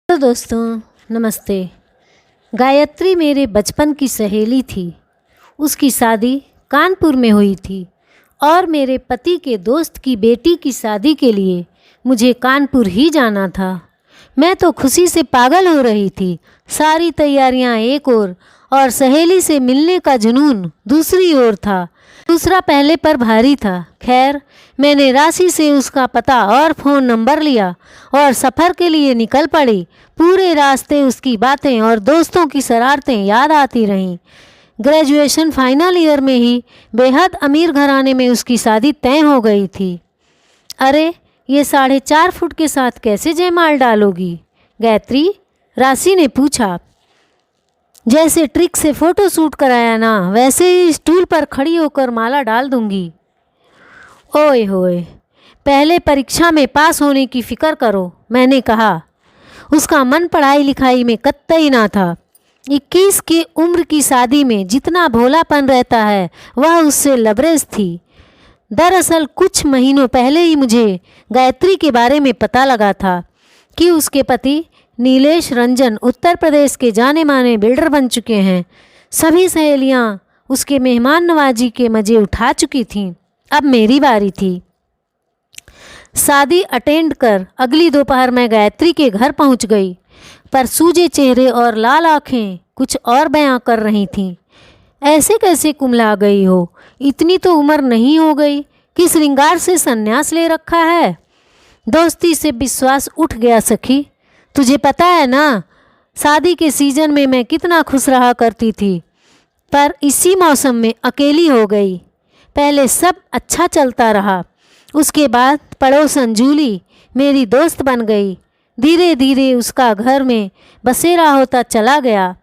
तो दोस्तों नमस्ते। गायत्री मेरे बचपन की सहेली थी। उसकी शादी कानपुर में हुई थी और मेरे पति के दोस्त की बेटी की शादी के लिए मुझे कानपुर ही जाना था। मैं तो खुशी से पागल हो रही थी। सारी तैयारियां एक ओर और सहेली से मिलने का जुनून दूसरी ओर था। दूसरा पहले पर भारी था। खैर, मैंने राशि से उसका पता और फ़ोन नंबर लिया और सफ़र के लिए निकल पड़ी। पूरे रास्ते उसकी बातें और दोस्तों की शरारतें याद आती रहीं। ग्रेजुएशन फाइनल ईयर में ही बेहद अमीर घराने में उसकी शादी तय हो गई थी। अरे, ये 4.5 फुट के साथ कैसे जयमाल डालोगी गायत्री? राशि ने पूछा। जैसे ट्रिक से फ़ोटो शूट कराया ना, वैसे ही स्टूल पर खड़ी होकर माला डाल दूंगी। ओए होए, पहले परीक्षा में पास होने की फ़िक्र करो, मैंने कहा। उसका मन पढ़ाई लिखाई में कतई ना था। 21 की उम्र की शादी में जितना भोलापन रहता है वह उससे लबरेज थी। दरअसल कुछ महीनों पहले ही मुझे गायत्री के बारे में पता लगा था कि उसके पति नीलेश रंजन उत्तर प्रदेश के जाने माने बिल्डर बन चुके हैं। सभी सहेलियां उसके मेहमान नवाजी के मज़े उठा चुकी थीं। अब मेरी बारी थी। शादी अटेंड कर अगली दोपहर मैं गायत्री के घर पहुंच गई, पर सूजे चेहरे और लाल आँखें कुछ और बयां कर रही थीं। ऐसे कैसे कुम्हला गई हो? इतनी तो उम्र नहीं हो गई कि श्रृंगार से संन्यास ले रखा है। दोस्ती से विश्वास उठ गया सखी। तुझे पता है ना, शादी के सीजन में मैं कितना खुश रहा करती थी, पर इसी मौसम में अकेली हो गई। पहले सब अच्छा चलता रहा, उसके बाद पड़ोसन जूली मेरी दोस्त बन गई। धीरे धीरे उसका घर में बसेरा होता चला गया।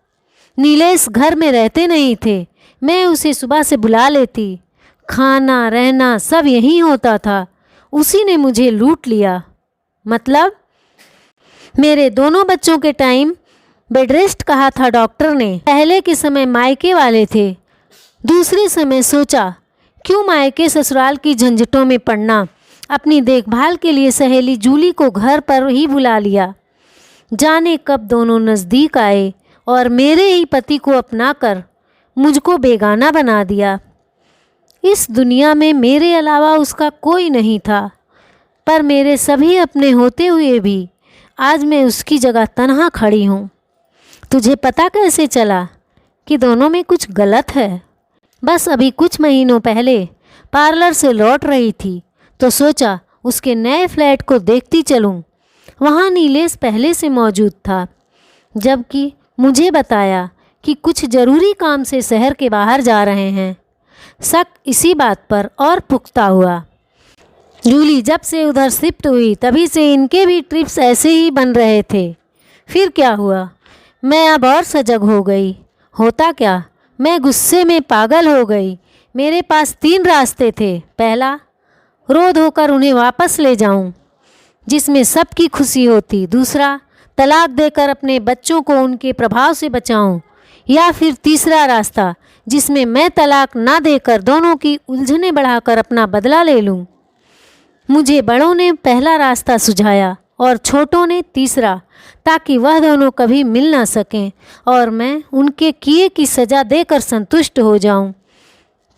नीलेश घर में रहते नहीं थे। मैं उसे सुबह से बुला लेती। खाना रहना सब यहीं होता था। उसी ने मुझे लूट लिया। मतलब मेरे दोनों बच्चों के टाइम बेड रेस्ट कहा था डॉक्टर ने। पहले के समय मायके वाले थे, दूसरे समय सोचा क्यों मायके ससुराल की झंझटों में पड़ना। अपनी देखभाल के लिए सहेली जूली को घर पर ही बुला लिया। जाने कब दोनों नज़दीक आए और मेरे ही पति को अपनाकर मुझको बेगाना बना दिया। इस दुनिया में मेरे अलावा उसका कोई नहीं था, पर मेरे सभी अपने होते हुए भी आज मैं उसकी जगह तन्हा खड़ी हूँ। तुझे पता कैसे चला कि दोनों में कुछ गलत है? बस अभी कुछ महीनों पहले पार्लर से लौट रही थी तो सोचा उसके नए फ्लैट को देखती चलूं। वहाँ नीलेश पहले से मौजूद था, जबकि मुझे बताया कि कुछ ज़रूरी काम से शहर के बाहर जा रहे हैं। शक इसी बात पर और पुख्ता हुआ। जूली जब से उधर शिफ्ट हुई तभी से इनके भी ट्रिप्स ऐसे ही बन रहे थे। फिर क्या हुआ? मैं अब और सजग हो गई। होता क्या, मैं गुस्से में पागल हो गई। मेरे पास 3 रास्ते थे। पहला, रो धोकर उन्हें वापस ले जाऊं, जिसमें सबकी खुशी होती। दूसरा, तलाक देकर अपने बच्चों को उनके प्रभाव से बचाऊं। या फिर तीसरा रास्ता, जिसमें मैं तलाक ना देकर दोनों की उलझनें बढ़ाकर अपना बदला ले लूं। मुझे बड़ों ने पहला रास्ता सुझाया और छोटों ने तीसरा, ताकि वह दोनों कभी मिल ना सकें और मैं उनके किए की सज़ा देकर संतुष्ट हो जाऊं।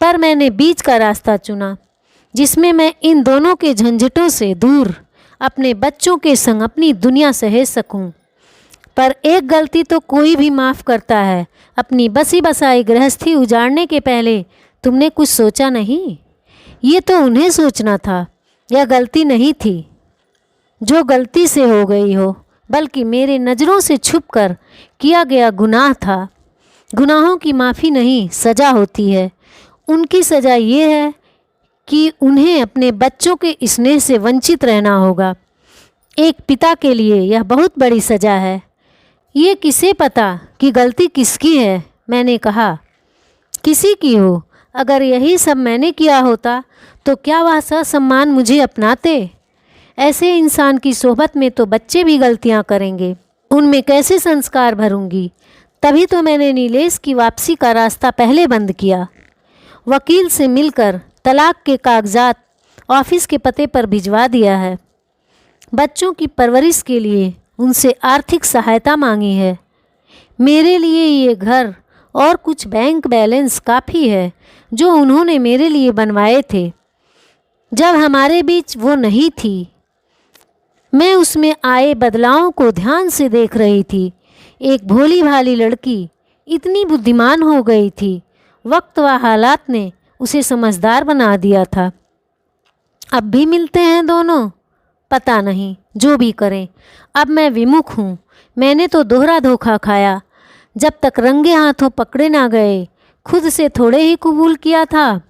पर मैंने बीच का रास्ता चुना, जिसमें मैं इन दोनों के झंझटों से दूर अपने बच्चों के संग अपनी दुनिया सहेज सकूं। पर एक गलती तो कोई भी माफ़ करता है। अपनी बसी बसाई गृहस्थी उजाड़ने के पहले तुमने कुछ सोचा नहीं? ये तो उन्हें सोचना था। यह गलती नहीं थी जो गलती से हो गई हो, बल्कि मेरे नज़रों से छुपकर किया गया गुनाह था। गुनाहों की माफ़ी नहीं, सज़ा होती है। उनकी सज़ा ये है कि उन्हें अपने बच्चों के स्नेह से वंचित रहना होगा। एक पिता के लिए यह बहुत बड़ी सज़ा है। ये किसे पता कि गलती किसकी है? मैंने कहा। किसी की हो। अगर यही सब मैंने किया होता तो क्या वह ससम्मान मुझे अपनाते? ऐसे इंसान की सोहबत में तो बच्चे भी गलतियां करेंगे। उनमें कैसे संस्कार भरूंगी? तभी तो मैंने नीलेश की वापसी का रास्ता पहले बंद किया। वकील से मिलकर तलाक के कागजात ऑफिस के पते पर भिजवा दिया है। बच्चों की परवरिश के लिए उनसे आर्थिक सहायता मांगी है। मेरे लिए ये घर और कुछ बैंक बैलेंस काफ़ी है जो उन्होंने मेरे लिए बनवाए थे जब हमारे बीच वो नहीं थी। मैं उसमें आए बदलावों को ध्यान से देख रही थी। एक भोली भाली लड़की इतनी बुद्धिमान हो गई थी। वक्त व हालात ने उसे समझदार बना दिया था। अब भी मिलते हैं दोनों? पता नहीं, जो भी करें। अब मैं विमुख हूँ। मैंने तो दोहरा धोखा खाया। जब तक रंगे हाथों पकड़े ना गए, खुद से थोड़े ही कबूल किया था।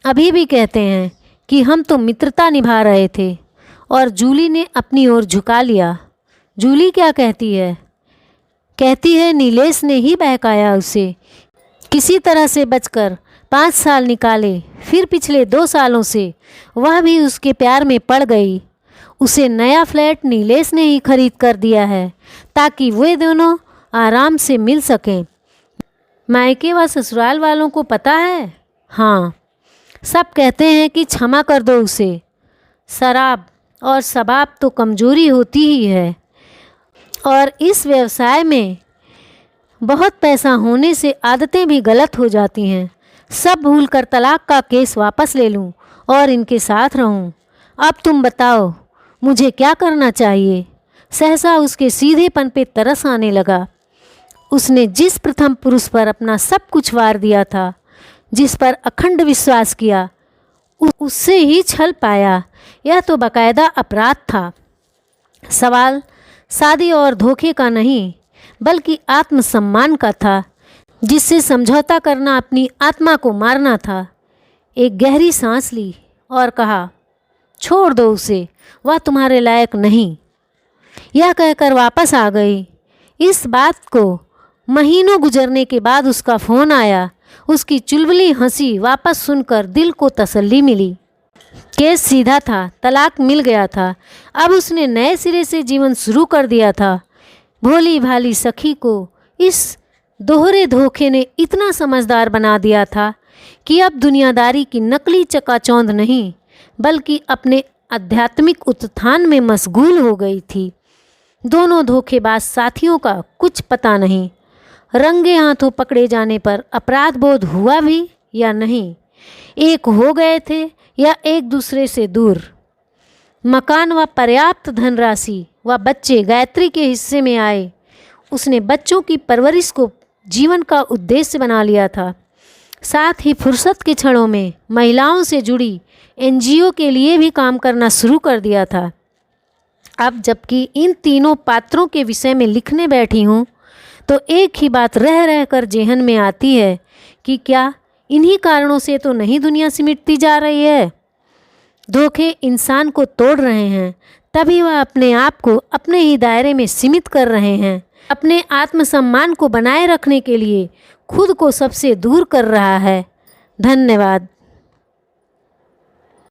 अभी भी कहते हैं कि हम तो मित्रता निभा रहे थे और जूली ने अपनी ओर झुका लिया। जूली क्या कहती है? कहती है नीलेश ने ही बहकाया उसे। किसी तरह से बचकर 5 साल निकाले, फिर पिछले 2 सालों से वह भी उसके प्यार में पड़ गई। उसे नया फ्लैट नीलेश ने ही खरीद कर दिया है ताकि वे दोनों आराम से मिल सकें। मायके व ससुराल वालों को पता है? हाँ, सब कहते हैं कि क्षमा कर दो उसे। शराब और शबाब तो कमजोरी होती ही है और इस व्यवसाय में बहुत पैसा होने से आदतें भी गलत हो जाती हैं। सब भूलकर तलाक का केस वापस ले लूं और इनके साथ रहूं। अब तुम बताओ मुझे क्या करना चाहिए? सहसा उसके सीधेपन पे तरस आने लगा। उसने जिस प्रथम पुरुष पर अपना सब कुछ वार दिया था, जिस पर अखंड विश्वास किया, उससे ही छल पाया। यह तो बाकायदा अपराध था। सवाल शादी और धोखे का नहीं बल्कि आत्मसम्मान का था, जिससे समझौता करना अपनी आत्मा को मारना था। एक गहरी सांस ली और कहा, छोड़ दो उसे, वह तुम्हारे लायक नहीं। यह कहकर वापस आ गई। इस बात को महीनों गुजरने के बाद उसका फ़ोन आया। उसकी चुलबुली हंसी वापस सुनकर दिल को तसल्ली मिली। केस सीधा था, तलाक मिल गया था। अब उसने नए सिरे से जीवन शुरू कर दिया था। भोली भाली सखी को इस दोहरे धोखे ने इतना समझदार बना दिया था कि अब दुनियादारी की नकली चकाचौंध नहीं बल्कि अपने आध्यात्मिक उत्थान में मशगूल हो गई थी। दोनों धोखेबाज साथियों का कुछ पता नहीं। रंगे हाथों पकड़े जाने पर अपराध बोध हुआ भी या नहीं। एक हो गए थे या एक दूसरे से दूर। मकान व पर्याप्त धनराशि व बच्चे गायत्री के हिस्से में आए। उसने बच्चों की परवरिश को जीवन का उद्देश्य बना लिया था। साथ ही फुर्सत के क्षणों में महिलाओं से जुड़ी एनजीओ के लिए भी काम करना शुरू कर दिया था। अब जबकि इन तीनों पात्रों के विषय में लिखने बैठी हूँ तो एक ही बात रह रह कर जेहन में आती है कि क्या इन्हीं कारणों से तो नहीं दुनिया सिमटती जा रही है। धोखे इंसान को तोड़ रहे हैं, तभी वह अपने आप को अपने ही दायरे में सीमित कर रहे हैं। अपने आत्मसम्मान को बनाए रखने के लिए खुद को सबसे दूर कर रहा है। धन्यवाद।